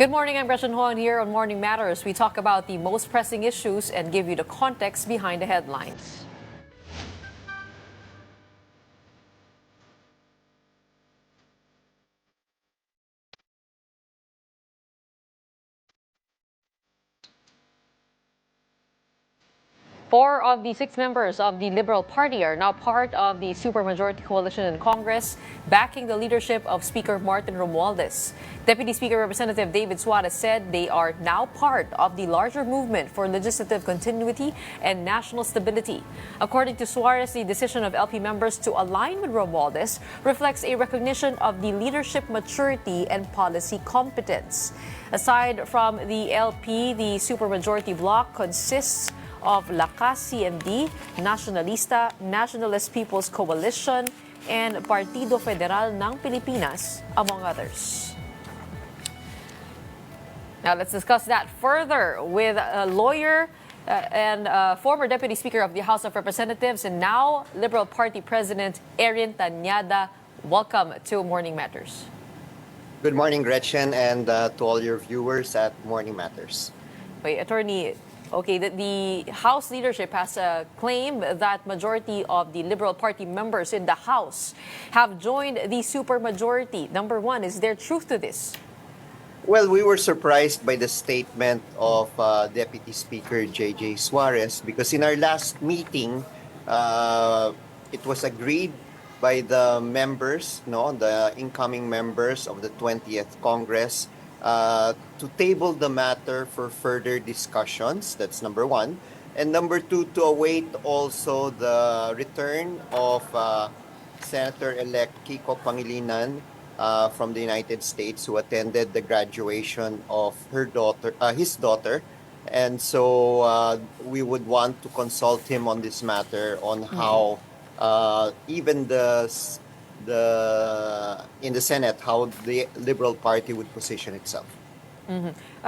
Good morning, I'm Gretchen Ho, and here on Morning Matters, we talk about the most pressing issues and give you the context behind the headlines. Four of the six members of the Liberal Party are now part of the supermajority coalition in Congress, backing the leadership of Speaker Martin Romualdez. Deputy Speaker Representative David Suarez said they are now part of the larger movement for legislative continuity and national stability. According to Suarez, the decision of LP members to align with Romualdez reflects a recognition of the leadership maturity and policy competence. Aside from the LP, the supermajority bloc consists of Lakas CMD, Nacionalista, Nationalist People's Coalition, and Partido Federal ng Pilipinas, among others. Now let's discuss that further with a lawyer and former Deputy Speaker of the House of Representatives and now Liberal Party President Erin Tanyada. Welcome to Morning Matters. Good morning, Gretchen, and to all your viewers at Morning Matters. Wait, Attorney, okay, the House leadership has claimed that majority of the Liberal Party members in the House have joined the supermajority. Number one, is there truth to this? Well, we were surprised by the statement of Deputy Speaker J.J. Suarez because in our last meeting, it was agreed by the members, the incoming members of the 20th Congress, to table the matter for further discussions. That's number one. And number two, to await also the return of Senator-elect Kiko Pangilinan from the United States, who attended the graduation of his daughter. And so we would want to consult him on this matter, on how even in the Senate, how the Liberal Party would position itself.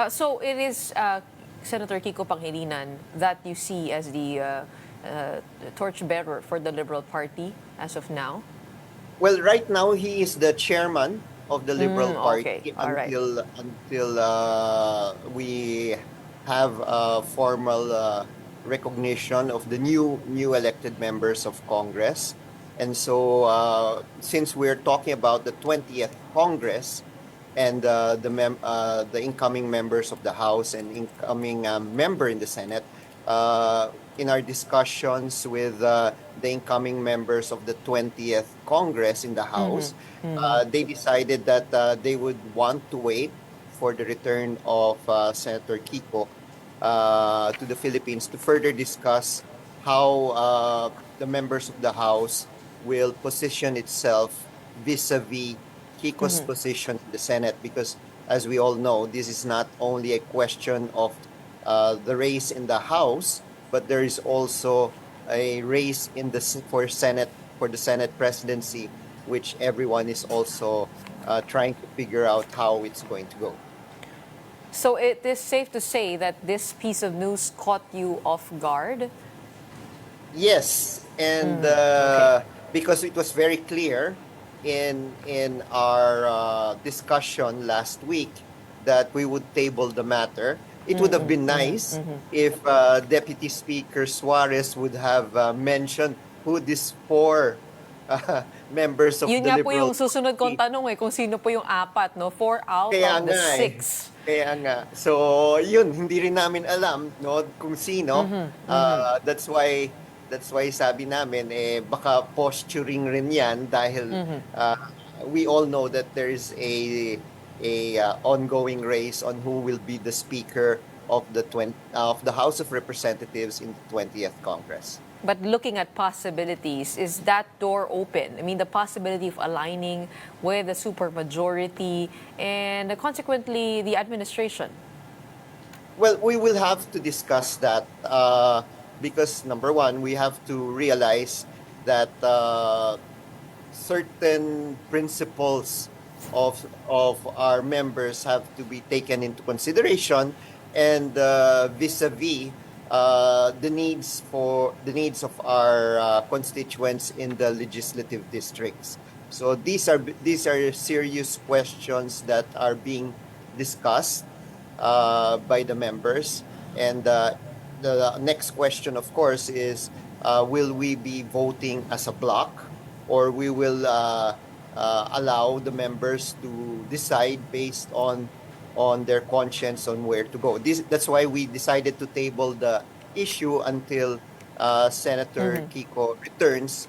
So it is Senator Kiko Pangilinan that you see as the torchbearer for the Liberal Party as of now? Well, right now he is the chairman of the Liberal Party until we have a formal recognition of the new elected members of Congress. And so since we're talking about the 20th Congress and the incoming members of the House and incoming member in the Senate, in our discussions with the incoming members of the 20th Congress in the House, they decided that they would want to wait for the return of Senator Kiko to the Philippines to further discuss how the members of the House will position itself vis-a-vis Kiko's position in the Senate, because as we all know, this is not only a question of the race in the House, but there is also a race in for the Senate presidency, which everyone is also trying to figure out how it's going to go. So it is safe to say that this piece of news caught you off guard? Yes, and because it was very clear in our discussion last week that we would table the matter. It would have been nice if Deputy Speaker Suarez would have mentioned who these four members of Yun the nga Liberal po yung susunod kong tanong kung sino po yung apat, 4 out Kaya of the nga 6. Kaya nga. So, yun, hindi rin namin alam kung sino. That's why sabi namin, baka posturing rin yan dahil we all know that there is a ongoing race on who will be the Speaker of the House of Representatives in the 20th Congress. But looking at possibilities, is that door open? I mean, the possibility of aligning with the supermajority and consequently the administration? Well, we will have to discuss that because, number one, we have to realize that certain principles of our members have to be taken into consideration, and vis-a-vis the needs of our constituents in the legislative districts. So these are serious questions that are being discussed by the members. And the next question, of course, is will we be voting as a block, or we will allow the members to decide based on their conscience on where to go. That's why we decided to table the issue until Senator Kiko returns,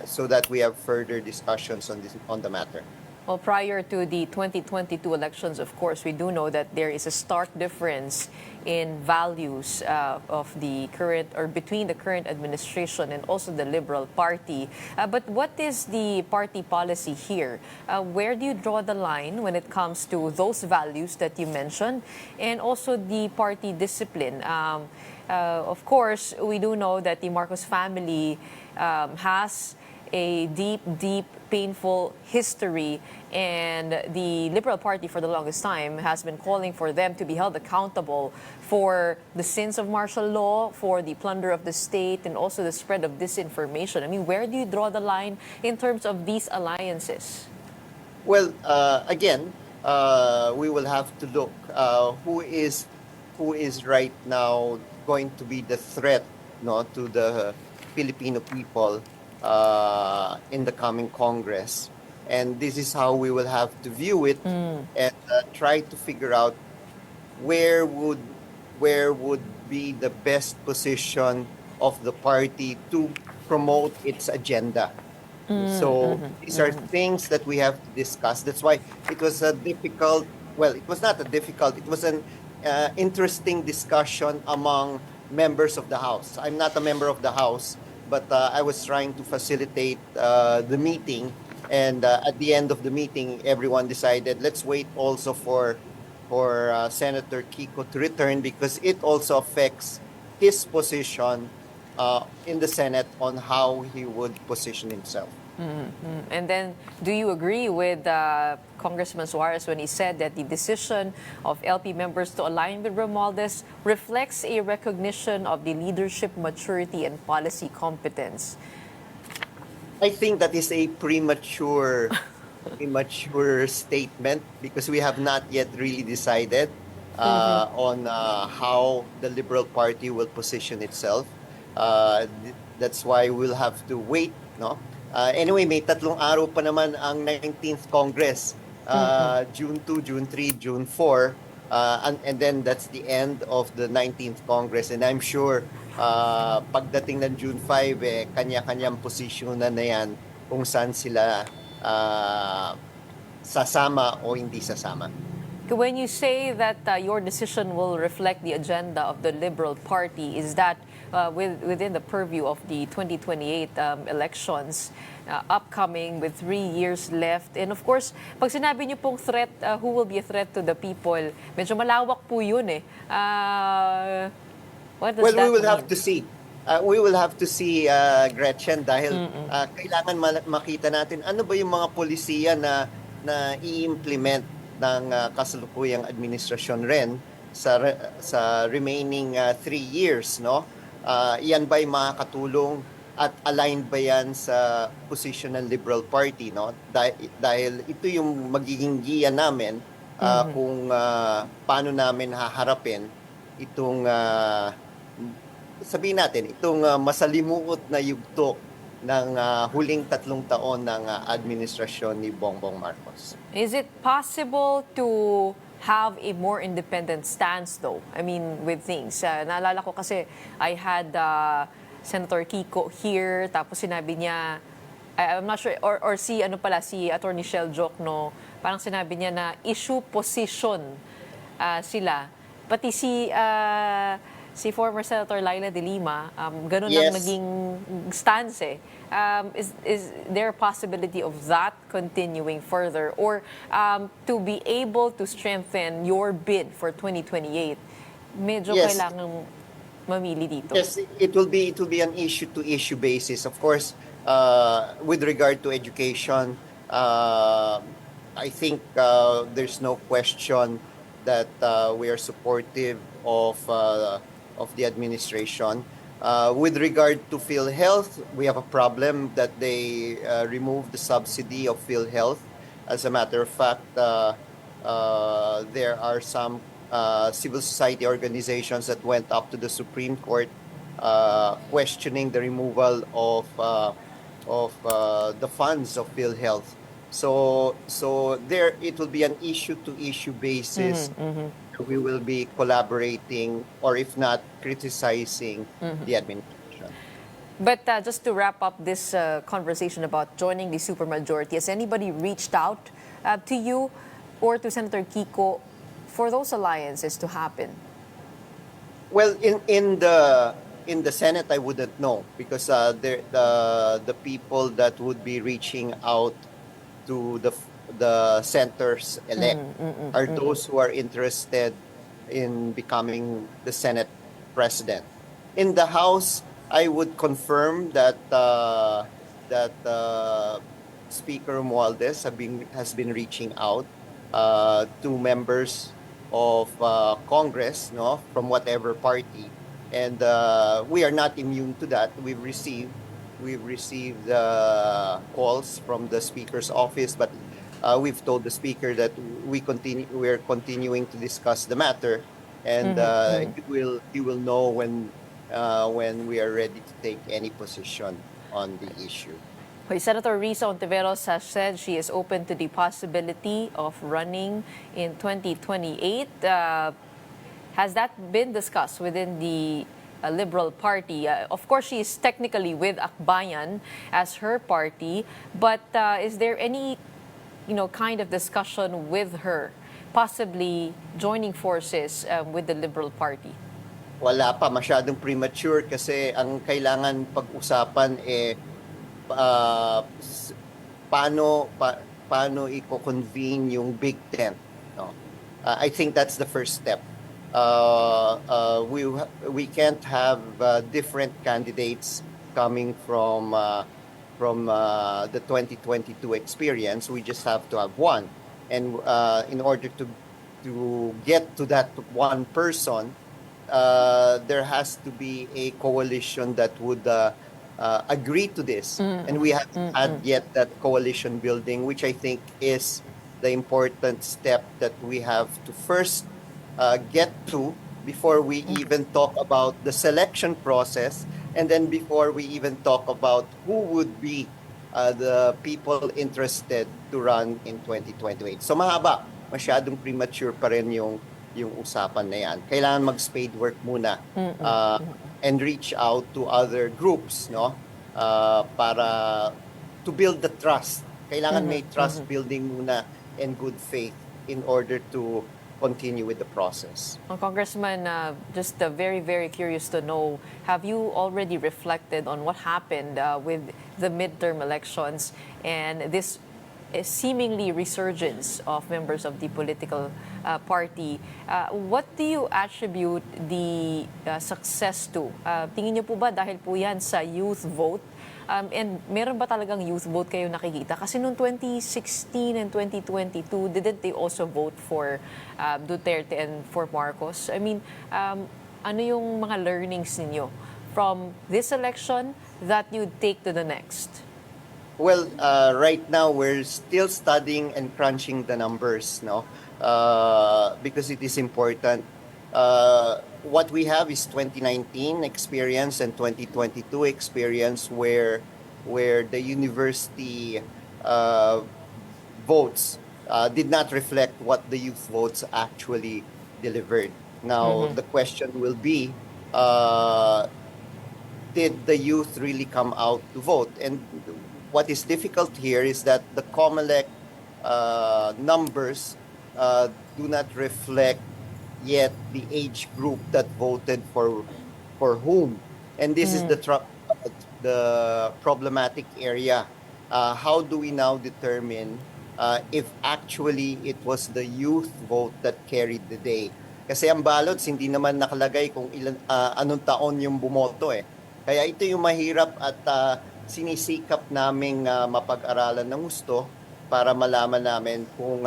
so that we have further discussions on the matter. Well, prior to the 2022 elections, of course, we do know that there is a stark difference in values of the current, or between the current administration and also the Liberal Party. But what is the party policy here? Where do you draw the line when it comes to those values that you mentioned, and also the party discipline? Of course, we do know that the Marcos family has a deep, painful history, and the Liberal Party for the longest time has been calling for them to be held accountable for the sins of martial law, for the plunder of the state, and also the spread of disinformation. I mean, where do you draw the line in terms of these alliances? Well, again, we will have to look who is right now going to be the threat, no, to the Filipino people in the coming Congress. And this is how we will have to view it, and try to figure out where would be the best position of the party to promote its agenda. So these are things that we have to discuss. That's why it was a difficult, well, it was not a difficult, it was an interesting discussion among members of the House. I'm not a member of the House, but I was trying to facilitate the meeting, and at the end of the meeting, everyone decided, let's wait also for Senator Kiko to return, because it also affects his position in the Senate on how he would position himself. And then, do you agree with Congressman Suarez when he said that the decision of LP members to align with Romualdez reflects a recognition of the leadership maturity and policy competence? I think that is a premature statement, because we have not yet really decided on how the Liberal Party will position itself. That's why we'll have to wait, no? Anyway, may 3 araw pa naman ang 19th Congress. June 2, June 3, June 4. And then that's the end of the 19th Congress. And I'm sure pagdating ng June 5, kanya-kanyang posisyonan na yan kung saan sila sasama o hindi sasama. When you say that your decision will reflect the agenda of the Liberal Party, is that within the purview of the 2028 elections upcoming with 3 years left? And of course, pag sinabi niyo pong threat, who will be a threat to the people, medyo malawak po yun eh. What does that we will mean? have to see. We will have to see, Gretchen, dahil kailangan makita natin ano ba yung mga polisiya na i-implement ng kasalukuyang administrasyon rin sa remaining 3 years, no? Yan ba'y makakatulong at aligned ba yan sa position ng Liberal Party, no? Dahil ito yung magiging giya namin kung paano namin haharapin itong sabihin natin, itong masalimuot na yugto ng huling 3 taon ng administrasyon ni Bongbong Marcos. Is it possible to have a more independent stance though? I mean, with things. Naalala ko kasi I had Senator Kiko here, tapos sinabi niya, I'm not sure, or si Attorney Shell Jokno, parang sinabi niya na issue position sila. Pati si former Senator Laila de Lima, ganun Yes. ang naging stance eh. Is there a possibility of that continuing further, or to be able to strengthen your bid for 2028? Medyo Yes. kailangan mamili dito. Yes, it will be an issue-to-issue basis. Of course, with regard to education, I think there's no question that we are supportive of the administration. With regard to PhilHealth, we have a problem that they removed the subsidy of PhilHealth. As a matter of fact, There are some civil society organizations that went up to the Supreme Court questioning the removal of the funds of PhilHealth. So there it will be an issue-to-issue basis. We will be collaborating, or if not, criticizing the administration. But just to wrap up this conversation about joining the supermajority, has anybody reached out to you or to Senator Kiko for those alliances to happen? Well, in the Senate, I wouldn't know, because the people that would be reaching out to the senators elect are those who are interested in becoming the Senate president. In the House, I would confirm that Speaker Romualdez has been reaching out to members of Congress, no, from whatever party, and we are not immune to that. We've received calls from the Speaker's office, but we've told the Speaker that we're continuing to discuss the matter, and he will know when we are ready to take any position on the issue. Okay, Senator Risa Ontiveros has said she is open to the possibility of running in 2028. Has that been discussed within the Liberal Party? Of course, she is technically with Akbayan as her party, but is there any kind of discussion with her possibly joining forces with the Liberal Party? Wala pa, masyadong premature, kasi ang kailangan pag-usapan paano i-convene yung Big Tent, no? I think that's the first step. We can't have different candidates coming from the 2022 experience. We just have to have one, and in order to get to that one person, there has to be a coalition that would agree to this, and we haven't had yet that coalition building, which I think is the important step that we have to first get to before we even talk about the selection process, and then before we even talk about who would be the people interested to run in 2028. So masyadong premature pa rin yung usapan na yan. Kailangan mag-spade work muna and reach out to other groups, no? Para to build the trust. Kailangan may trust building muna and good faith in order to continue with the process. Congressman, just very, very curious to know, have you already reflected on what happened with the midterm elections and this seemingly resurgence of members of the political party? What do you attribute the success to? Tingin niyo po ba dahil po yan sa youth vote? And meron ba talagang youth vote kayo nakikita? Kasi noong 2016 and 2022, didn't they also vote for Duterte and for Marcos? I mean, ano yung mga learnings ninyo from this election that you'd take to the next? Well, right now we're still studying and crunching the numbers, no? Because it is important. What we have is 2019 experience and 2022 experience where the university votes did not reflect what the youth votes actually delivered. Now, the question will be, did the youth really come out to vote? And what is difficult here is that the COMELEC numbers do not reflect yet the age group that voted for whom, and this is the problematic area. How do we now determine if actually it was the youth vote that carried the day? Kasi ang ballots hindi naman nakalagay kung anong taon yung bumoto eh. Kaya ito yung mahirap at sinisikap naming mapag-aralan ng gusto para malaman namin kung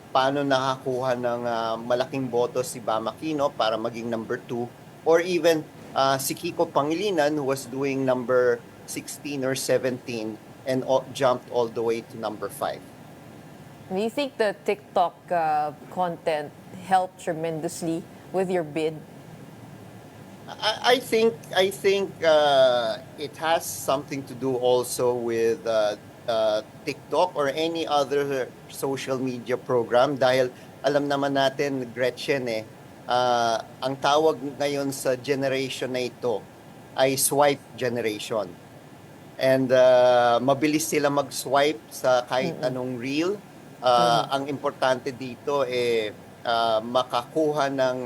paano nakakuha ng malaking boto si Bam Aquino para maging number 2, or even si Kiko Pangilinan, who was doing number 16 or 17 and jumped all the way to number 5. Do you think the TikTok content helped tremendously with your bid? I think it has something to do also with TikTok or any other social media program dahil alam naman natin, Gretchen, ang tawag ngayon sa generation na ito ay swipe generation. And mabilis sila mag-swipe sa kahit anong reel. Ang importante dito makakuha ng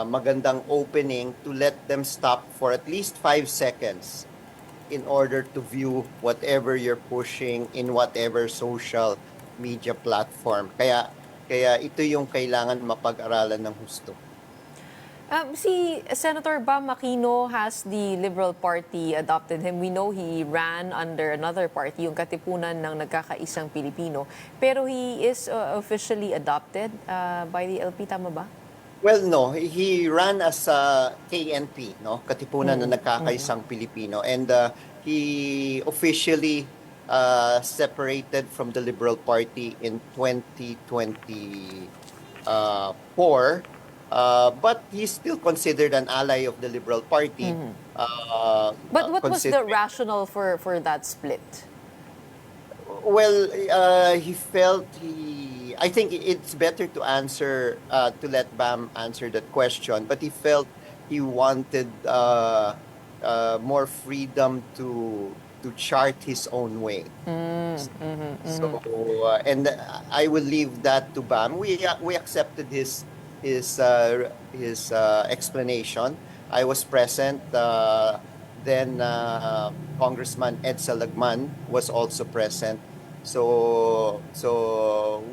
magandang opening to let them stop for at least 5 seconds in order to view whatever you're pushing in whatever social media platform. Kaya ito yung kailangan mapag-aralan ng husto. Si Senator Bam Aquino has the Liberal Party adopted him. We know he ran under another party, yung Katipunan ng Nagkakaisang Pilipino. Pero he is officially adopted by the LP, tama ba? Well, no, he ran as KNP, no, Katipunan ng Nagkakaisang Pilipino, and he officially separated from the Liberal Party in 2024. But he's still considered an ally of the Liberal Party. But what was the rationale for that split? Well, I think it's better to answer, to let Bam answer that question, but he felt he wanted more freedom to chart his own way. So, and I will leave that to Bam. We accepted his explanation. I was present. Then Congressman Ed Salagman was also present. So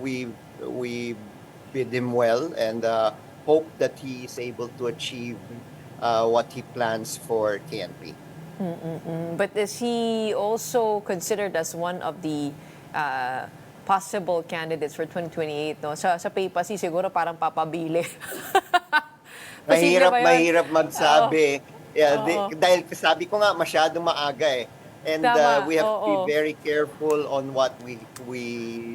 we bid him well and hope that he is able to achieve what he plans for KNP. But is he also considered as one of the possible candidates for 2028? No? Sa PayPasi siguro parang papabili. Mahirap magsabi. Dahil sabi ko nga masyadong maaga eh. And we have to be very careful on what we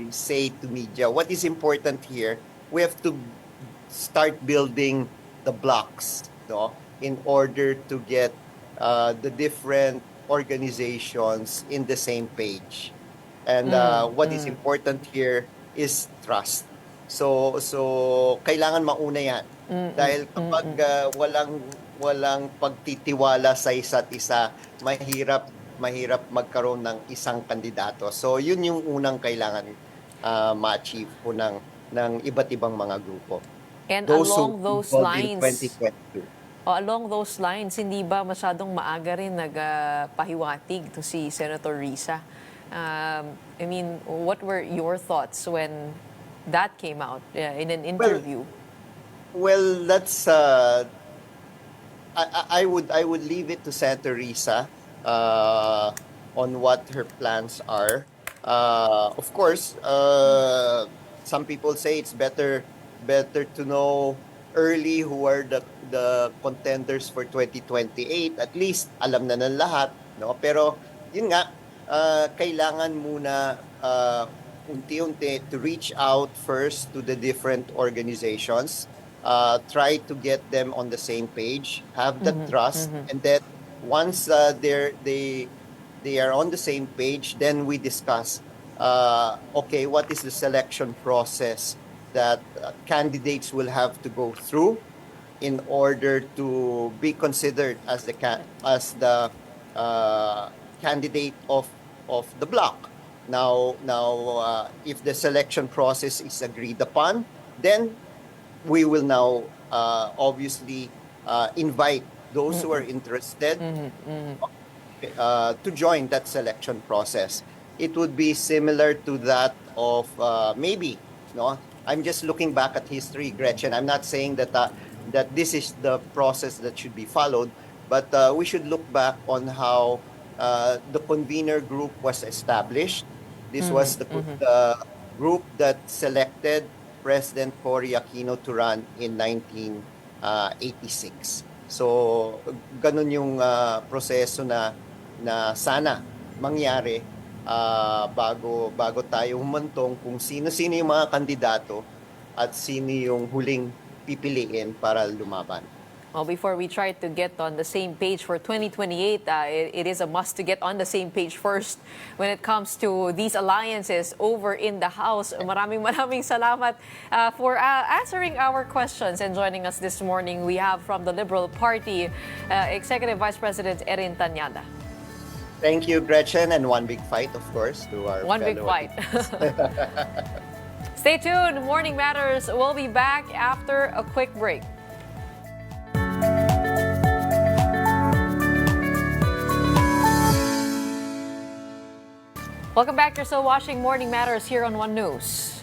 say to media. What is important here, we have to start building the blocks, no, in order to get the different organizations in the same page. And what is important here is trust. So kailangan mauna yan. Dahil kapag walang pagtitiwala sa isa't isa, mahirap magkaroon ng isang kandidato. So yun yung unang kailangan ma-achieve po ng iba't ibang mga grupo. And along those lines, 2022. Along those lines, hindi ba masyadong maaga rin nagpahiwatig to si Senator Risa? I mean, what were your thoughts when that came out in an interview? Well, that's I would leave it to Senator Risa on what her plans are. Of course, some people say it's better to know early who are the contenders for 2028. At least alam na ng lahat, no? Pero yun nga, kailangan muna unti-unti to reach out first to the different organizations, try to get them on the same page, have the trust, and then once they are on the same page, then we discuss, okay, what is the selection process that candidates will have to go through in order to be considered as the candidate of the bloc. Now, if the selection process is agreed upon, then we will now obviously invite those who are interested to join that selection process. It would be similar to that of maybe, no? I'm just looking back at history, Gretchen. I'm not saying that this is the process that should be followed, but we should look back on how the convener group was established. This was the group that selected President Cory Aquino to run in 1986. So, ganun yung proseso na sana mangyari bago tayo humantong kung sino-sino yung mga kandidato at sino yung huling pipiliin para lumaban. Well, before we try to get on the same page for 2028, it is a must to get on the same page first when it comes to these alliances over in the House. Maraming salamat for answering our questions and joining us this morning. We have from the Liberal Party, Executive Vice President Erin Tanyada. Thank you, Gretchen, and one big fight, of course, to our One big fellow fight. Stay tuned. Morning Matters. We'll be back after a quick break. Welcome back. You're still watching Morning Matters here on One News.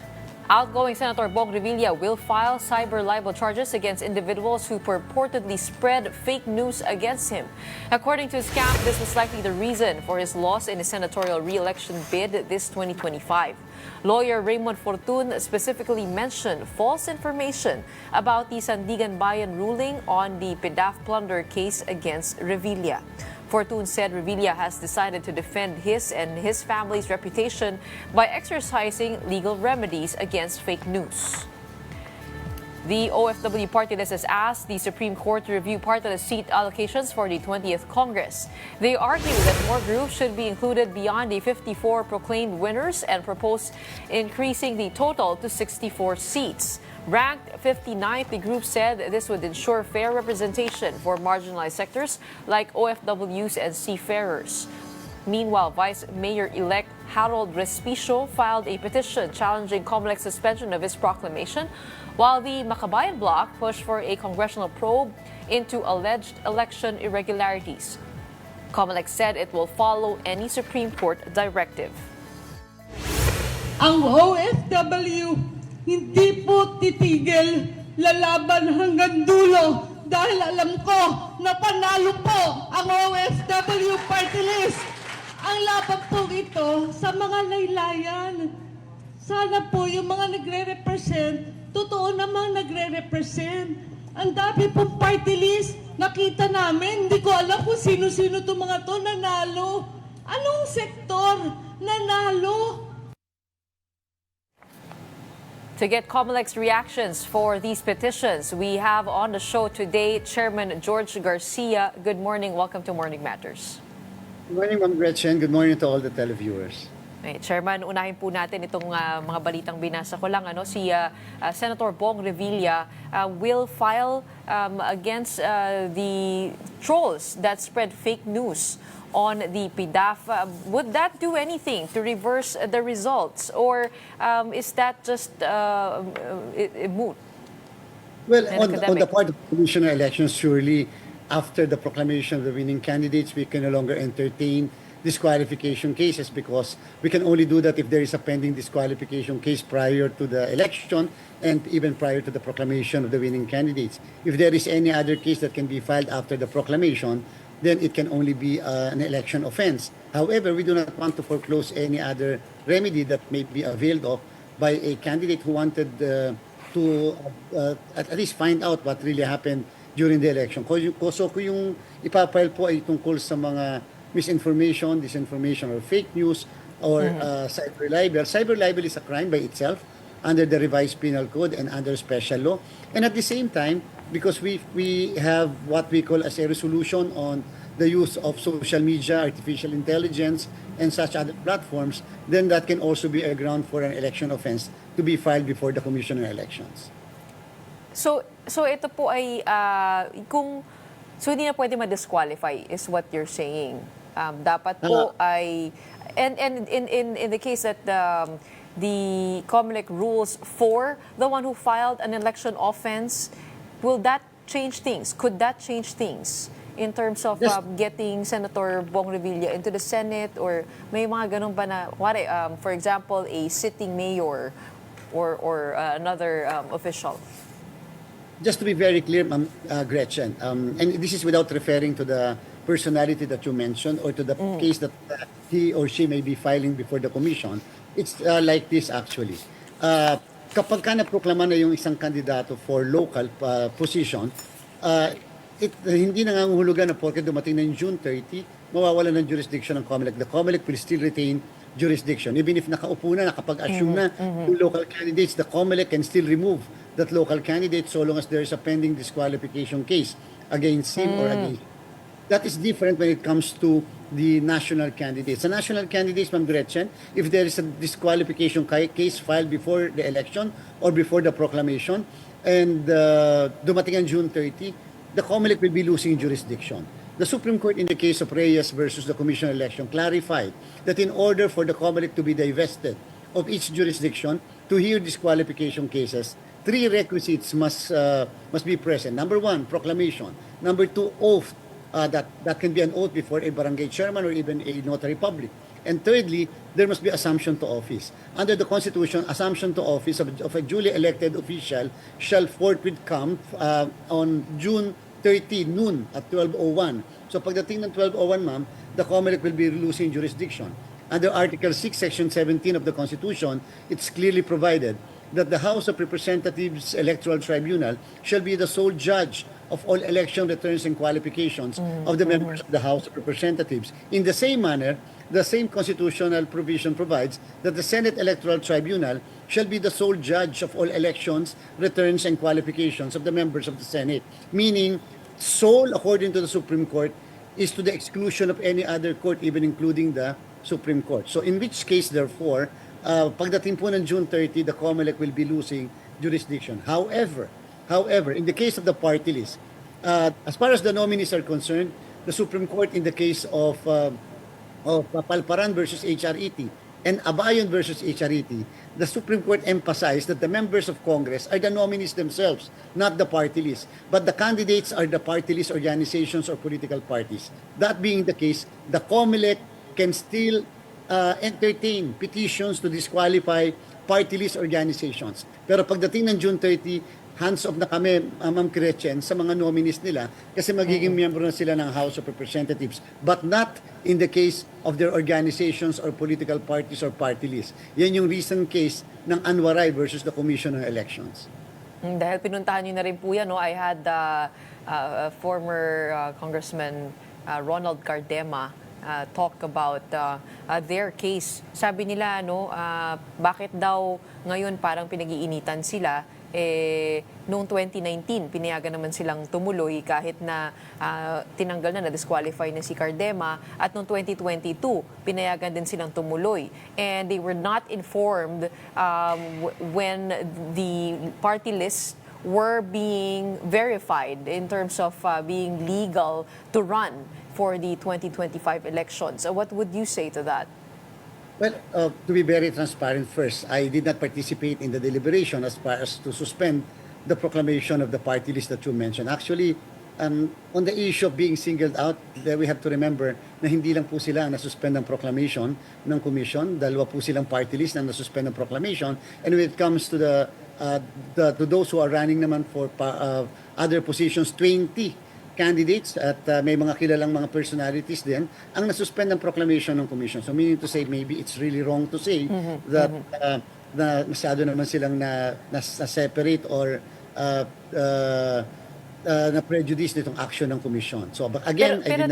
Outgoing Senator Bong Revilla will file cyber libel charges against individuals who purportedly spread fake news against him. According to his camp, this was likely the reason for his loss in his senatorial re-election bid this 2025. Lawyer Raymond Fortun specifically mentioned false information about the Sandigan Bayan ruling on the PDAF plunder case against Revilla. Fortun said Revilla has decided to defend his and his family's reputation by exercising legal remedies against fake news. The OFW party list has asked the Supreme Court to review part of the seat allocations for the 20th Congress. They argue that more groups should be included beyond the 54 proclaimed winners and propose increasing the total to 64 seats. Ranked 59th, the group said this would ensure fair representation for marginalized sectors like OFWs and seafarers. Meanwhile, Vice Mayor-elect Harold Respicio filed a petition challenging COMELEC's suspension of his proclamation, while the Makabayan bloc pushed for a congressional probe into alleged election irregularities. COMELEC said it will follow any Supreme Court directive. Ang OFW hindi po titigil, lalaban hanggang dulo dahil alam ko na panalo po ang OFW party list. Ang laban po ito sa mga laylayan. Sana po yung mga nagre-represent, totoo namang nagre-represent. Ang dami pong party list, nakita namin, hindi ko alam kung sino-sino itong mga to nanalo. Anong sektor nanalo? To get COMELEC's reactions for these petitions, we have on the show today Chairman George Garcia. Good morning. Welcome to Morning Matters. Good morning, Ma'am Gretchen. Good morning to all the televiewers. Okay, Chairman, unahin po natin itong mga balitang binasa ko lang. Si Senator Bong Revilla will file against the trolls that spread fake news on the PDAF. Would that do anything to reverse the results, or is that just moot? Well, on the part of the Commission on Elections, surely after the proclamation of the winning candidates, we can no longer entertain disqualification cases, because we can only do that if there is a pending disqualification case prior to the election and even prior to the proclamation of the winning candidates. If there is any other case that can be filed after the proclamation, then it can only be an election offense. However, we do not want to foreclose any other remedy that may be availed of by a candidate who wanted to at least find out what really happened during the election. So kung yung ipapile po ay tungkol sa mga misinformation, disinformation, or fake news, or cyber libel. Cyber libel is a crime by itself under the revised penal code and under special law. And at the same time, because we have what we call as a resolution on the use of social media, artificial intelligence, and such other platforms, then that can also be a ground for an election offense to be filed before the Commission on Elections. So ito po ay so hindi na pwede ma-disqualify is what you're saying. Dapat po ay and in the case that the COMELEC rules for the one who filed an election offense, will that change things? Could that change things in terms of getting Senator Bong Revilla into the Senate, or may mga ganun ba na, for example, a sitting mayor or another official? Just to be very clear, Gretchen, and this is without referring to the personality that you mentioned or to the case that he or she may be filing before the commission. It's like this actually. Kapag ka naproklama na yung isang kandidato for local position, hindi nangangahulugan na porke dumating na yung June 30, mawawala ng jurisdiction ng COMELEC. The COMELEC will still retain jurisdiction. Even if nakaupo na, nakapag-assume na yung local candidates, the COMELEC can still remove that local candidate so long as there is a pending disqualification case against him or against. That is different when it comes to the national candidates. The national candidates, Ma'am Gretchen, if there is a disqualification case filed before the election or before the proclamation, and dumating ang June 30, the COMELEC will be losing jurisdiction. The Supreme Court in the case of Reyes versus the Commission on Election clarified that in order for the COMELEC to be divested of each jurisdiction to hear disqualification cases, three requisites must be present. Number one, proclamation. Number two, oath. That can be an oath before a barangay chairman or even a notary public. And thirdly, there must be assumption to office. Under the Constitution, assumption to office of a duly elected official shall forthwith come on June 30 noon at 12:01. So pagdating ng 12:01, ma'am, the COMELEC will be losing jurisdiction. Under Article 6, Section 17 of the Constitution, it's clearly provided that the House of Representatives Electoral Tribunal shall be the sole judge of all election returns and qualifications of the members of the House of Representatives. In the same manner, the same constitutional provision provides that the Senate Electoral Tribunal shall be the sole judge of all elections, returns, and qualifications of the members of the Senate. Meaning, sole, according to the Supreme Court, is to the exclusion of any other court, even including the Supreme Court. So in which case, therefore, pagdating po ng June 30, the COMELEC will be losing jurisdiction. However, in the case of the party list, as far as the nominees are concerned, the Supreme Court in the case of Palparan versus HRET and Abayon versus HRET, the Supreme Court emphasized that the members of Congress are the nominees themselves, not the party list. But the candidates are the party list organizations or political parties. That being the case, the COMELEC can still entertain petitions to disqualify party list organizations. Pero pagdating ng June 30, hands off na kami, Ma'am Gretchen, sa mga nominees nila kasi magiging miyembro na sila ng House of Representatives, but not in the case of their organizations or political parties or party lists. Yan yung recent case ng Anwaray versus the Commission on Elections. Dahil pinuntahan nyo na rin po yan, no? I had former Congressman Ronald Cardema talk about their case. Sabi nila, no, bakit daw ngayon parang pinag-iinitan sila? Noong 2019, pinayagan naman silang tumuloy kahit na tinanggal na, na-disqualify na si Cardema. At noong 2022, pinayagan din silang tumuloy. And they were not informed when the party lists were being verified in terms of being legal to run for the 2025 elections. What would you say to that? Well, to be very transparent first, I did not participate in the deliberation as far as to suspend the proclamation of the party list that you mentioned. Actually, on the issue of being singled out, we have to remember na hindi lang po sila ang nasuspend ng proclamation ng commission. Dalawa po silang party list na nasuspend ng proclamation. And when it comes to to those who are running naman for other positions, 20 candidates at may mga kilalang mga personalities din ang nasuspend ng proclamation ng commission. So meaning to say, maybe it's really wrong to say that na masyado naman silang na-separate or na-prejudice nitong action ng commission. So again, pero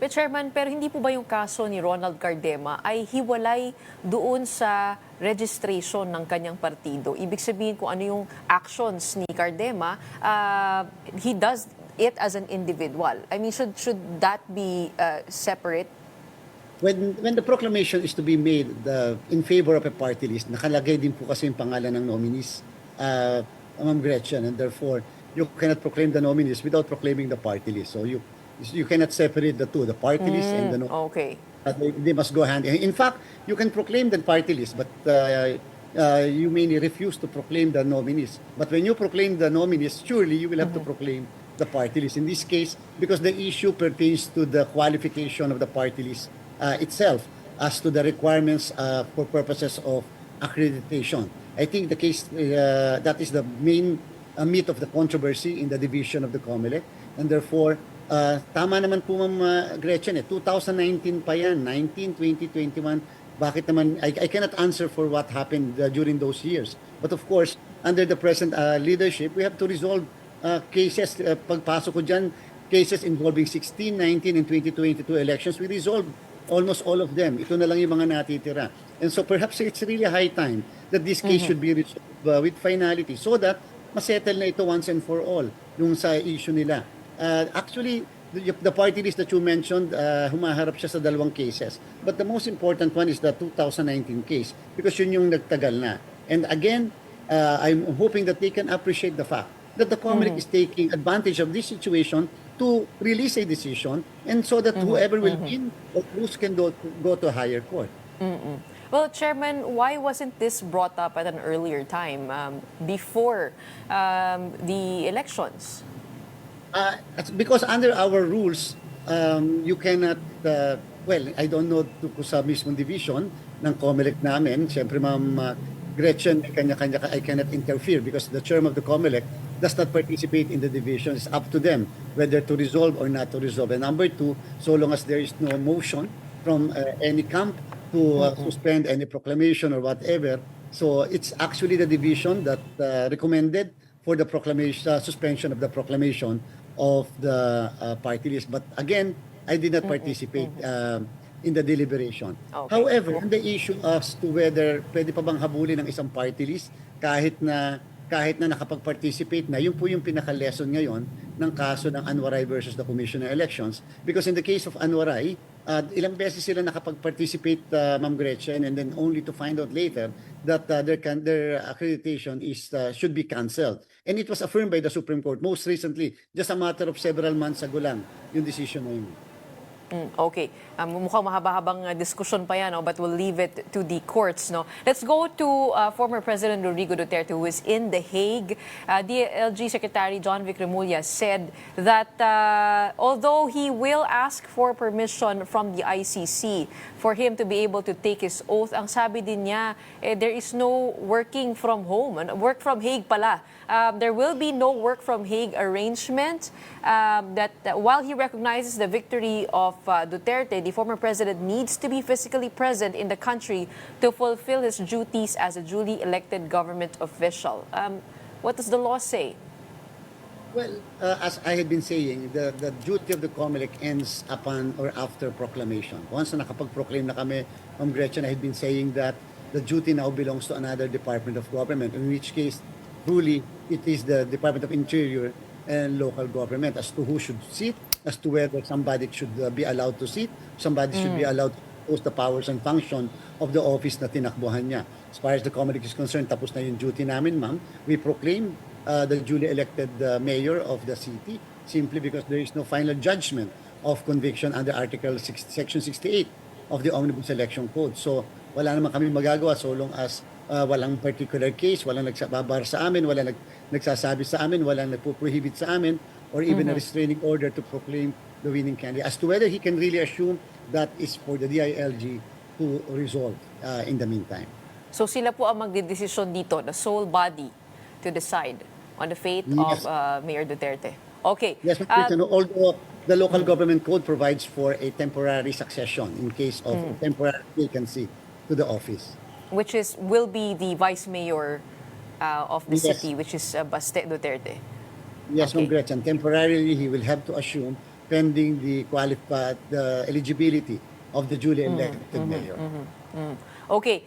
Chairman, pero hindi po ba yung kaso ni Ronald Cardema ay hiwalay doon sa registration ng kanyang partido? Ibig sabihin kung ano yung actions ni Cardema, he does it as an individual. I mean, should that be separate? When the proclamation is to be made in favor of a party list, nakalagay din po kasi yung pangalan ng nominees, Ma'am Gretchen, and therefore, you cannot proclaim the nominees without proclaiming the party list. So you cannot separate the two, the party list and the nominees. Okay. They must go hand in hand. In fact, you can proclaim the party list, but you may refuse to proclaim the nominees. But when you proclaim the nominees, surely you will have to proclaim the party list. In this case, because the issue pertains to the qualification of the party list itself as to the requirements for purposes of accreditation. I think the case, that is the main meat of the controversy in the division of the COMELEC. And therefore, tama naman po Ma'am Gretchen, 2019 pa yan, 19, 20, 21. Bakit naman, I cannot answer for what happened during those years. But of course, under the present leadership, we have to resolve cases, pagpasok ko dyan, cases involving 16, 19, and 2022 elections. We resolved almost all of them. Ito na lang yung mga natitira. And so perhaps it's really high time that this case should be resolved with finality so that masettle na ito once and for all yung sa issue nila. Actually, the party list that you mentioned, humaharap siya sa dalawang cases. But the most important one is the 2019 case because yun yung nagtagal na. And again, I'm hoping that they can appreciate the fact that the COMELEC is taking advantage of this situation to release a decision and so that whoever will win or lose can go to higher court. Well, Chairman, why wasn't this brought up at an earlier time before the elections? Because under our rules, you cannot, I don't know kung sa mismong division ng COMELEC namin, siyempre Ma'am Gretchen, kanya-kanya, I cannot interfere because the chairman of the COMELEC does not participate in the division. It's up to them whether to resolve or not to resolve. And number two, so long as there is no motion from any camp to suspend any proclamation or whatever, so it's actually the division that recommended for the proclamation, suspension of the proclamation of the party list. But again, I did not participate in the deliberation. Okay. However, on the issue as to whether pwede pa bang habulin ng isang party list kahit na nakapag-participate na, yun po yung pinaka-lesson ngayon ng kaso ng Anwaray versus the Commission on Elections. Because in the case of Anwaray, ilang beses sila nakapag-participate, Ma'am Gretchen, and then only to find out later that their accreditation should be cancelled. And it was affirmed by the Supreme Court most recently, just a matter of several months ago lang, yung decision na yun. Okay. Mukhang mahaba-habang discussion pa yan, no? But we'll leave it to the courts. No? Let's go to former President Rodrigo Duterte, who is in The Hague. DILG Secretary John Vic Remulla said that although he will ask for permission from the ICC for him to be able to take his oath, ang sabi din niya, there is no working from home. Work from Hague pala. There will be no work from Hague arrangement. That while he recognizes the victory of Duterte, the former president needs to be physically present in the country to fulfill his duties as a duly elected government official. What does the law say? Well, as I had been saying, the duty of the COMELEC ends upon or after proclamation. Once na nakapag-proclaim na kami, Ma'am Gretchen, I had been saying that the duty now belongs to another department of government, in which case, truly, it is the Department of Interior and local government as to who should sit, as to whether somebody should be allowed to sit, somebody should be allowed to impose the powers and function of the office na tinakbuhan niya. As far as the COMELEC is concerned, tapos na yung duty namin, ma'am. We proclaim the duly elected mayor of the city simply because there is no final judgment of conviction under Section 68 of the Omnibus Election Code. So wala naman kami magagawa so long as walang particular case, walang nagsababar sa amin, walang nagsasabi sa amin, walang nagpo-prohibit sa amin, or even a restraining order to proclaim the winning candidate. As to whether he can really assume, that is for the DILG to resolve in the meantime. So sila po ang magdedesisyon dito, the sole body, to decide on the fate of Mayor Duterte. Okay. Yes, although the local government code provides for a temporary succession in case of temporary vacancy to the office. Which will be the vice mayor of the city, which is Baste Duterte. Yes, Okay. Ma'am Gretchen. Temporarily, he will have to assume pending the eligibility of the duly elected mayor. Okay.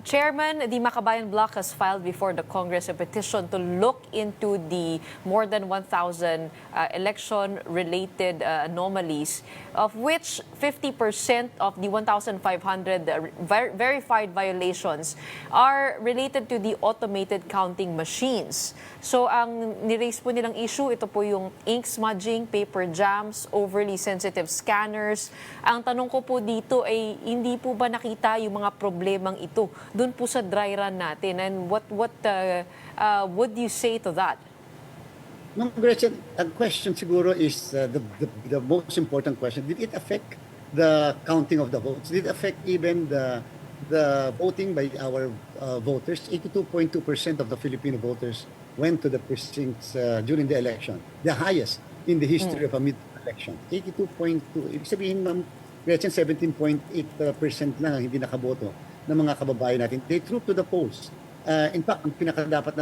Chairman, the Makabayan Bloc has filed before the Congress a petition to look into the more than 1,000 election-related anomalies, of which 50% of the 1,500 verified violations are related to the automated counting machines. So ang niraise po nilang issue, ito po yung ink smudging, paper jams, overly sensitive scanners. Ang tanong ko po dito ay hindi po ba nakita yung mga problemang ito doon po sa dry run natin, and what would you say to that? Ma'am Gretchen, a question siguro is the most important question. Did it affect the counting of the votes? Did it affect even the voting by our voters? 82.2% of the Filipino voters went to the precincts during the election, the highest in the history of a midterm election. 82.2. Ibig sabihin, Ma'am Gretchen, 17.8% lang ang hindi nakaboto ng mga kababayan natin. They trooped to the polls. In fact, ang pinakadapat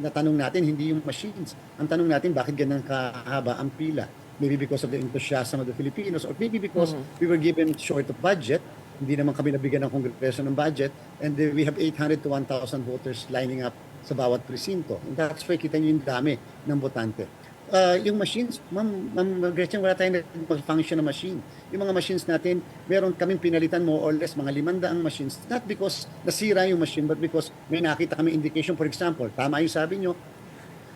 na tanong natin, hindi yung machines. Ang tanong natin, bakit ganun kahaba ang pila? maybe because of the enthusiasm of the Filipinos, or maybe because we were given short of budget, hindi naman kami nabigyan ng Kongreso ng budget, and we have 800 to 1,000 voters lining up sa bawat presinto. And that's why kita nyo yung dami ng botante. Yung machines, Ma'am Gretchen, wala tayong mag-function na machine. Yung mga machines natin, meron kaming pinalitan more or less mga 500 machines. Not because nasira yung machine, but because may nakita kami indication. For example, tama yung sabi nyo,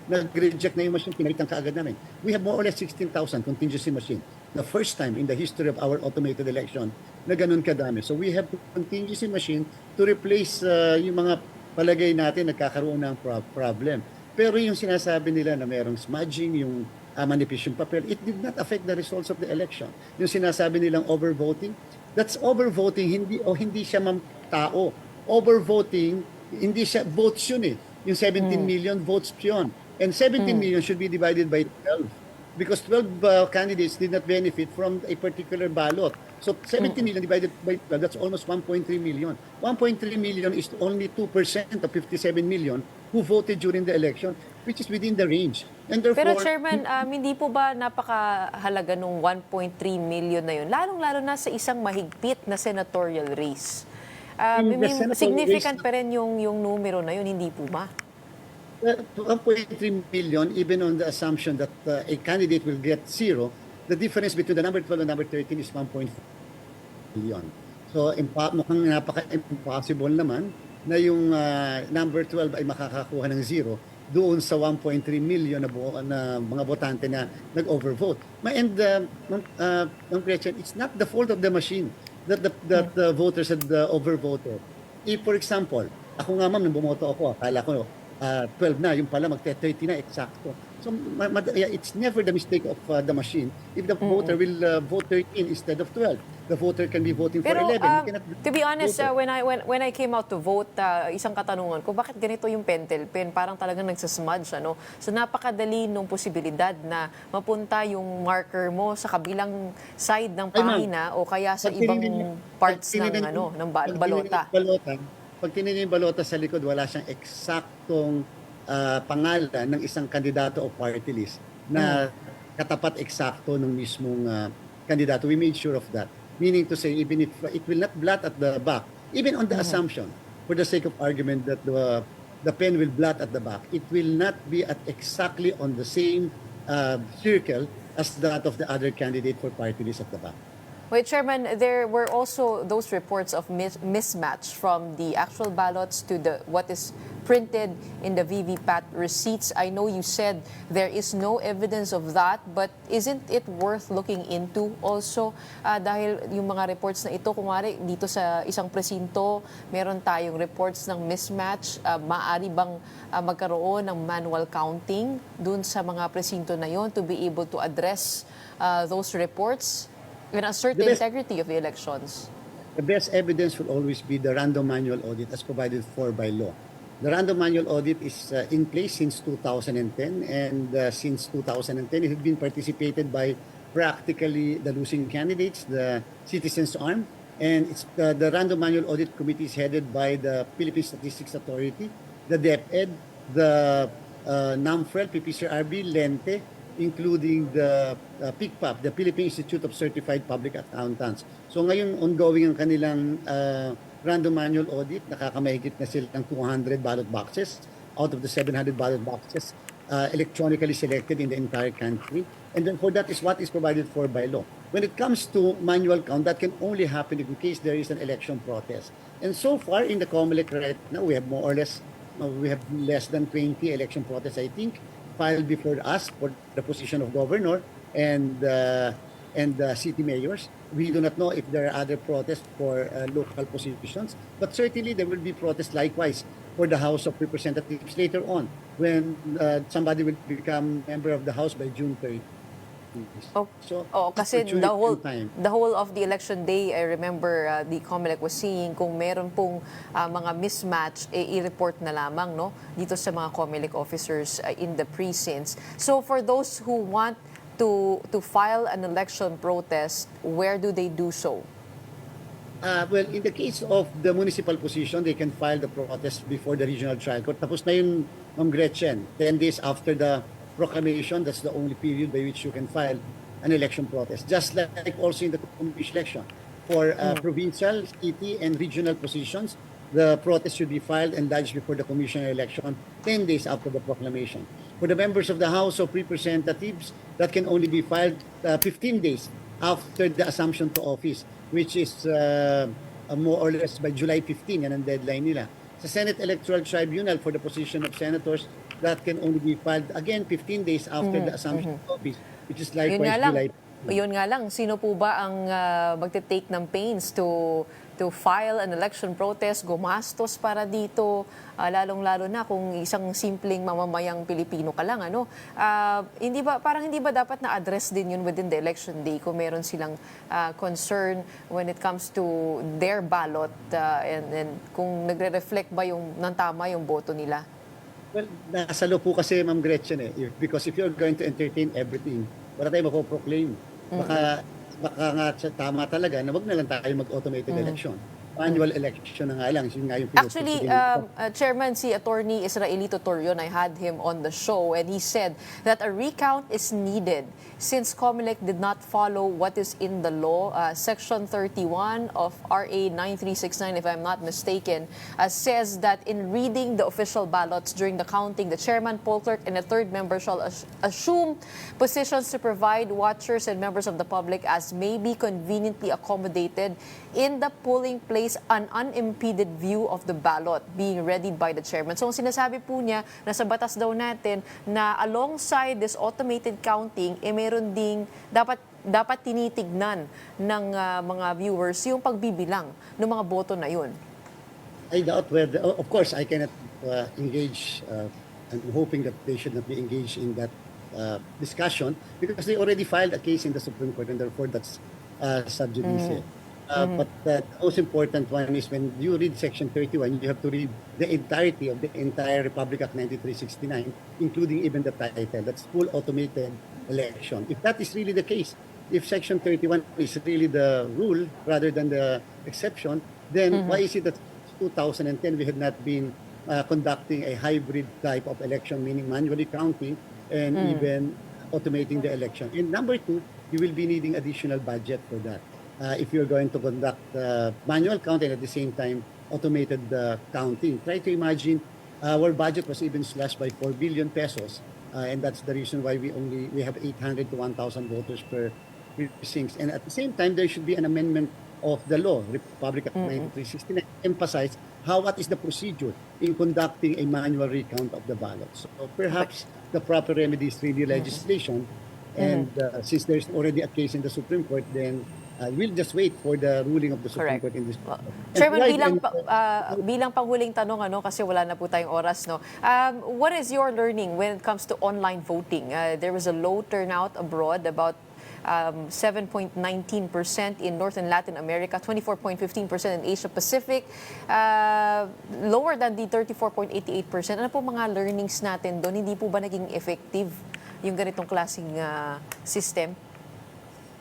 nag-reject na yung machine, pinalitan kaagad namin. We have more or less 16,000 contingency machine. The first time in the history of our automated election na ganun kadami. So we have contingency machine to replace yung mga palagay natin nagkakaroon ng problem. Pero yung sinasabi nila na merong smudging, yung manipis yung papel, it did not affect the results of the election. Yung sinasabi nilang overvoting, that's overvoting, hindi siya tao. Overvoting, hindi siya votes yun eh. Yung 17 million votes yun. And 17 million should be divided by 12 because 12 candidates did not benefit from a particular ballot. So 17 million divided by 12, that's almost 1.3 million. 1.3 million is only 2% of 57 million who voted during the election, which is within the range. And therefore, Pero Chairman, hindi po ba napakahalaga nung 1.3 million na yun? Lalong-lalo na sa isang mahigpit na senatorial race. Significant pa rin yung numero na yun, hindi po ba? 1.3 million, even on the assumption that a candidate will get 0, the difference between the number 12 and number 13 is 1.4 million. So mukhang napaka-impossible naman na yung number 12 ay makakakuha ng 0 doon sa 1.3 million na mga botante na nag-overvote. And Ma'am Gretchen, it's not the fault of the machine that the voters had overvoted. If, for example, ako nga ma'am, nung bumoto ako, akala ko 12 na, yung pala magte-30 na, eksakto. So it's never the mistake of the machine. If the voter will vote 13 instead of 12, the voter can be voting for Pero, 11. to be honest, when I came out to vote, isang katanungan ko, bakit ganito yung pentel pen? Parang talagang nagsasmudge, ano? So napakadali nung posibilidad na mapunta yung marker mo sa kabilang side ng pahina o kaya sa ibang parts ng balota. Pag tinignan yung balota sa likod, wala siyang eksaktong pangalan ng isang kandidato o party list na katapat eksakto ng mismong kandidato. We made sure of that. Meaning to say, even if it will not blot at the back, even on the assumption, for the sake of argument, that the pen will blot at the back, it will not be at exactly on the same circle as that of the other candidate for party list at the back. Wait, Chairman, there were also those reports of mismatch from the actual ballots to what is printed in the VVPAT receipts. I know you said there is no evidence of that, but isn't it worth looking into also? Dahil yung mga reports na ito, kumari dito sa isang presinto, meron tayong reports ng mismatch. Maaari bang magkaroon ng manual counting dun sa mga presinto na yon to be able to address those reports and assert the integrity of the elections? The best evidence will always be the random manual audit as provided for by law. The random manual audit is in place since 2010, and since 2010 it has been participated by practically the losing candidates, the Citizens Arm, and it's the random manual audit committee is headed by the Philippine Statistics Authority, the DepEd, the NAMFREL, PPCRB, Lente, including the PICPAP, the Philippine Institute of Certified Public Accountants. So ngayon ongoing ang kanilang random manual audit. Nakakamahigit na sila ng 200 ballot boxes out of the 700 ballot boxes electronically selected in the entire country. And then for that is what is provided for by law. When it comes to manual count, that can only happen in case there is an election protest. And so far in the COMELEC right now, we have less than 20 election protests, I think, filed before us for the position of governor and city mayors. We do not know if there are other protests for local positions, but certainly there will be protests likewise for the House of Representatives later on when somebody will become member of the House by June 30. So, kasi the whole of the election day, I remember the COMELEC was saying kung meron pong mga mismatch, i-report na lamang dito sa mga COMELEC officers in the precincts. So for those who want to file an election protest, where do they do so? Well, in the case of the municipal position, they can file the protest before the regional trial court. Tapos na yun, Ma'am Gretchen, 10 days after the proclamation, that's the only period by which you can file an election protest, just like also in the commission election. For provincial, city, and regional positions, the protest should be filed and lodged before the commission election 10 days after the proclamation. For the members of the House of Representatives, that can only be filed 15 days after the assumption to office, which is more or less by July 15, yan ang deadline nila. Sa Senate Electoral Tribunal for the position of senators, that can only be filed again 15 days after the assumption to office, which is likewise July. Yun nga lang, sino po ba ang magte-take ng pains to file an election protest, gumastos para dito, lalong-lalo na kung isang simpleng mamamayang Pilipino ka lang, ano? Parang hindi ba dapat na-address din yun within the election day kung meron silang concern when it comes to their ballot and kung nagre-reflect ba ng tama yung boto nila? Well, nasa law po kasi, Ma'am Gretchen, because if you're going to entertain everything, wala tayo mapoproclaim. Baka nga tama talaga na wag na lang tayo mag-automated election. Manual election na nga lang. Yun nga yung actually, Chairman, si Attorney Israelito Torion, I had him on the show and he said that a recount is needed since COMELEC did not follow what is in the law. Section 31 of RA 9369, if I'm not mistaken, says that in reading the official ballots during the counting, the chairman, poll clerk, and a third member shall assume positions to provide watchers and members of the public as may be conveniently accommodated in the polling place an unimpeded view of the ballot being readied by the chairman. So, ang sinasabi po niya, nasa batas daw natin na alongside this automated counting, meron ding dapat tinitignan ng mga viewers yung pagbibilang ng mga boto na yun. I doubt whether, of course, I cannot engage, I'm hoping that they should not be engaged in that discussion because they already filed a case in the Supreme Court and therefore that's sub judice. But the most important one is when you read Section 31, you have to read the entirety of the entire Republic Act 9369, including even the title. That's full automated election. If that is really the case, if Section 31 is really the rule rather than the exception, then why is it that 2010 we had not been conducting a hybrid type of election, meaning manually counting and even automating the election? And number two, you will be needing additional budget for that. If you're going to conduct manual counting at the same time automated counting. Try to imagine our budget was even slashed by 4 billion pesos, and that's the reason why we have 800 to 1,000 voters per precinct. And at the same time, there should be an amendment of the law, Republic Act 9369, emphasize what is the procedure in conducting a manual recount of the ballots. So perhaps the proper remedy is really legislation, and since there's already a case in the Supreme Court, then we'll just wait for the ruling of the Supreme Court in this. Chairman, bilang panghuling tanong, kasi wala na po tayong oras, no? What is your learning when it comes to online voting? There was a low turnout abroad, about 7.19% in North and Latin America, 24.15% in Asia Pacific, lower than the 34.88%. Ano po mga learnings natin doon? Hindi po ba naging effective yung ganitong klaseng system?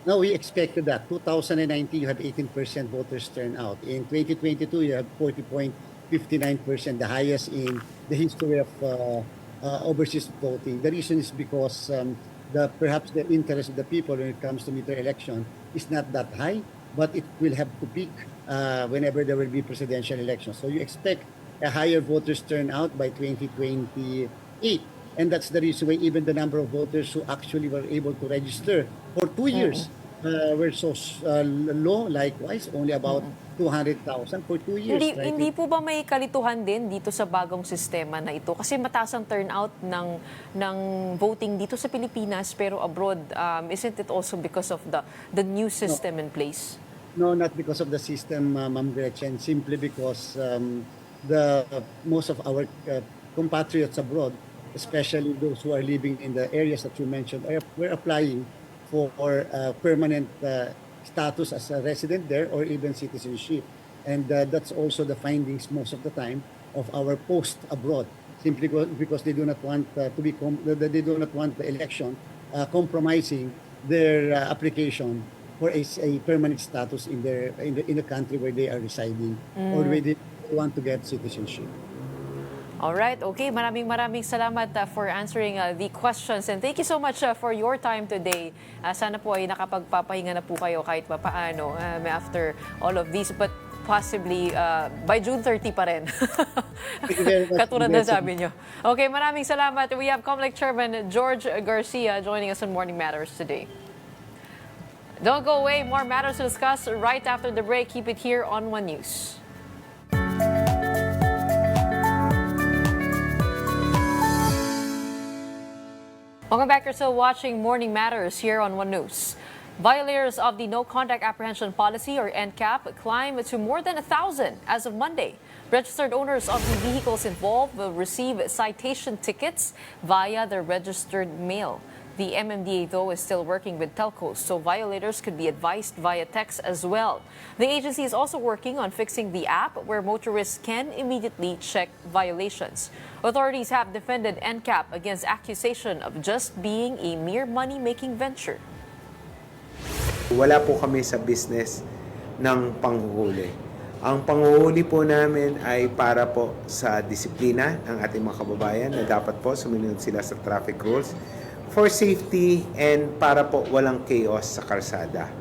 No, we expected that. 2019, you had 18% voters turnout. In 2022, you have 40.59%, the highest in the history of overseas voting. The reason is because perhaps the interest of the people when it comes to midterm election is not that high, but it will have to peak whenever there will be presidential elections. So you expect a higher voters turnout by 2028. And that's the reason why even the number of voters who actually were able to register for 2 years were so low. Likewise, only about 200,000 for 2 years. Hindi po ba may kalituhan din dito sa bagong sistema na ito? Kasi mataas ang turnout ng voting dito sa Pilipinas pero abroad. Isn't it also because of the new system in place? No, not because of the system, Ma'am Gretchen. Simply because most of our compatriots abroad, especially those who are living in the areas that you mentioned, were applying for permanent status as a resident there or even citizenship. And that's also the findings most of the time of our post abroad, simply because they do not want they do not want the election compromising their application for a permanent status in the country where they are residing or where they want to get citizenship. Alright, okay. Maraming salamat for answering the questions. And thank you so much for your time today. Sana po ay nakapagpapahinga na po kayo kahit papaano after all of these. But possibly by June 30 pa rin. Katulad na sabi nyo. Okay, maraming salamat. We have COMELEC Chairman George Garcia joining us on Morning Matters today. Don't go away. More matters to discuss right after the break. Keep it here on One News. Welcome back. You're still watching Morning Matters here on One News. Violators of the No Contact Apprehension Policy, or NCAP, climb to more than 1,000 as of Monday. Registered owners of the vehicles involved will receive citation tickets via the registered mail. The MMDA, though, is still working with telcos, so violators could be advised via text as well. The agency is also working on fixing the app where motorists can immediately check violations. Authorities have defended NCAP against accusation of just being a mere money-making venture. Wala po kami sa business ng panghuhuli. Ang panghuhuli po namin ay para po sa disiplina ng ating mga kababayan na dapat po sumunod sila sa traffic rules, for safety, and para po walang chaos sa kalsada.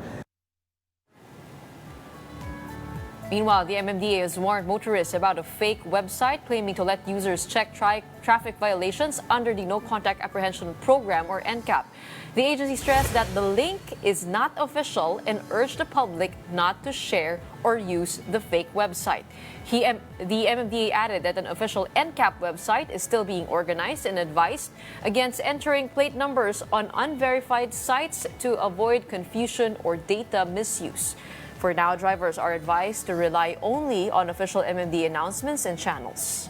Meanwhile, the MMDA has warned motorists about a fake website claiming to let users check traffic violations under the No Contact Apprehension Program, or NCAP. The agency stressed that the link is not official and urged the public not to share or use the fake website. The MMDA added that an official NCAP website is still being organized and advised against entering plate numbers on unverified sites to avoid confusion or data misuse. For now, drivers are advised to rely only on official MMDA announcements and channels.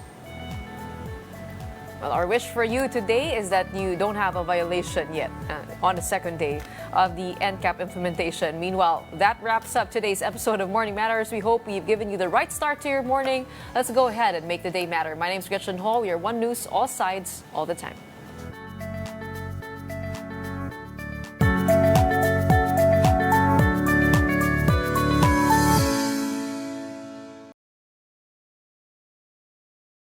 Well, our wish for you today is that you don't have a violation yet on the second day of the NCAP implementation. Meanwhile, that wraps up today's episode of Morning Matters. We hope we've given you the right start to your morning. Let's go ahead and make the day matter. My name is Gretchen Ho. We are One News, all sides, all the time.